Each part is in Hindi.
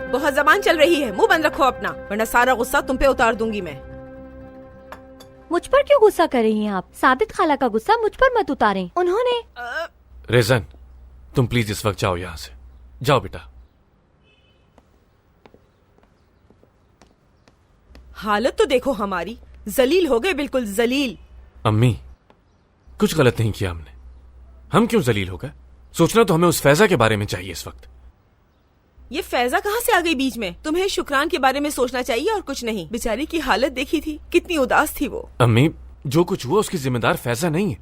बहुत जबान चल रही है, मुंह बंद रखो अपना, वरना सारा गुस्सा तुम पे उतार दूंगी मैं। मुझ पर क्यों गुस्सा कर रही हैं आप? सादित खाला का गुस्सा मुझ पर मत उतारें, उन्होंने। रेजन, तुम प्लीज इस वक्त जाओ यहाँ से, जाओ बेटा। हालत तो देखो हमारी, जलील हो गए, बिल्कुल जलील। अम्मी, कुछ गलत नहीं किया हमने, हम क्यों जलील हो गए? सोचना तो हमें उस फैजा के बारे में चाहिए इस वक्त। ये फैजा कहाँ से आ गई बीच में? तुम्हें शुक्रान के बारे में सोचना चाहिए और कुछ नहीं। बेचारी की हालत देखी थी, कितनी उदास थी वो। अम्मी, जो कुछ हुआ उसकी जिम्मेदार फैजा नहीं है,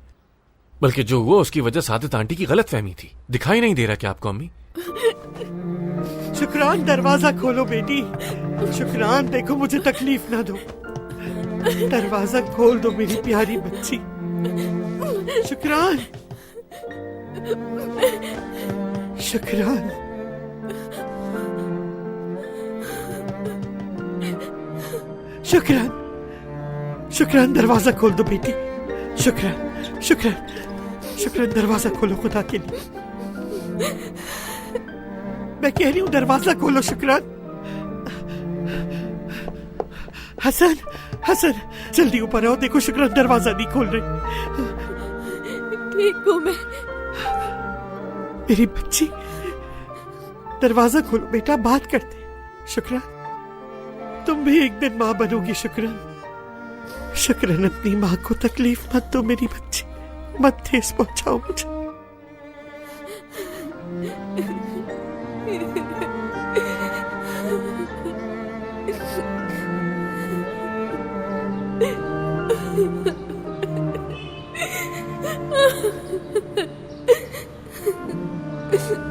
बल्कि जो हुआ उसकी वजह सादित आंटी की गलतफहमी थी। दिखाई नहीं दे रहा क्या आपको अम्मी? शुक्रान, दरवाजा खोलो बेटी। शुक्रान, देखो मुझे तकलीफ ना दो, दरवाजा खोल दो मेरी प्यारी बच्ची। शुक्रान, शुक्रान, शुक्रान, शुक्रान, दरवाजा खोल दो बेटी। शुक्रान, शुक्रान, शुक्रान, दरवाजा खोलो खुदा के लिए। मैं कह रही हूँ दरवाजा खोलो शुक्रान। हसन, हसन, जल्दी ऊपर आओ, देखो शुक्रान दरवाजा नहीं खोल रही। ठीक हूँ मैं। मेरी बच्ची, दरवाजा खोलो बेटा, बात करते। शुक्रान, तुम भी एक दिन माँ बनोगी शुक्रान। शुक्रान, अपनी माँ को तकलीफ मत दो मेरी बच्ची, मत ठेस पहुंचाओ मुझे।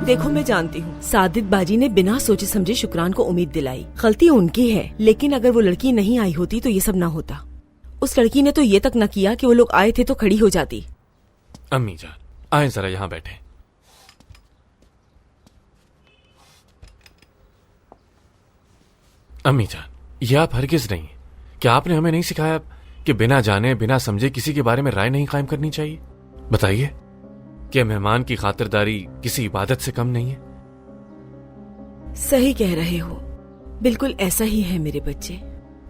देखो मैं जानती हूँ सादित बाजी ने बिना सोचे समझे शुक्रान को उम्मीद दिलाई। गलती उनकी है, लेकिन अगर वो लड़की नहीं आई होती तो ये सब ना होता। उस लड़की ने तो ये तक न किया कि वो लोग आए थे तो खड़ी हो जाती। अम्मी जान, आए जरा यहाँ बैठे। अम्मी जान, ये आप हरगिज नहीं। क्या आपने हमें नहीं सिखाया कि बिना जाने बिना समझे किसी के बारे में राय नहीं कायम करनी चाहिए? बताइए, क्या मेहमान की खातिरदारी किसी इबादत से कम नहीं है? सही कह रहे हो, बिल्कुल ऐसा ही है मेरे बच्चे।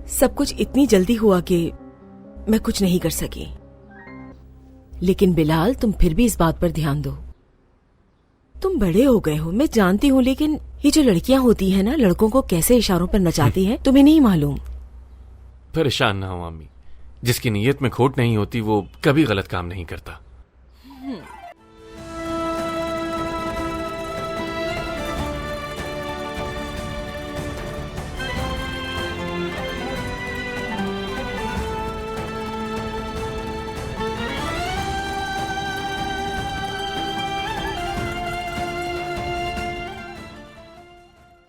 सब कुछ इतनी जल्दी हुआ कि मैं कुछ नहीं कर सकी। लेकिन बिलाल, तुम फिर भी इस बात पर ध्यान दो। तुम बड़े हो गए हो, मैं जानती हूँ, लेकिन ये जो लड़कियां होती हैं ना, लड़कों को कैसे इशारों पर नचाती हैं, तुम्हें नहीं मालूम। परेशान ना हो अम्मी, जिसकी नीयत में खोट नहीं होती वो कभी गलत काम नहीं करता।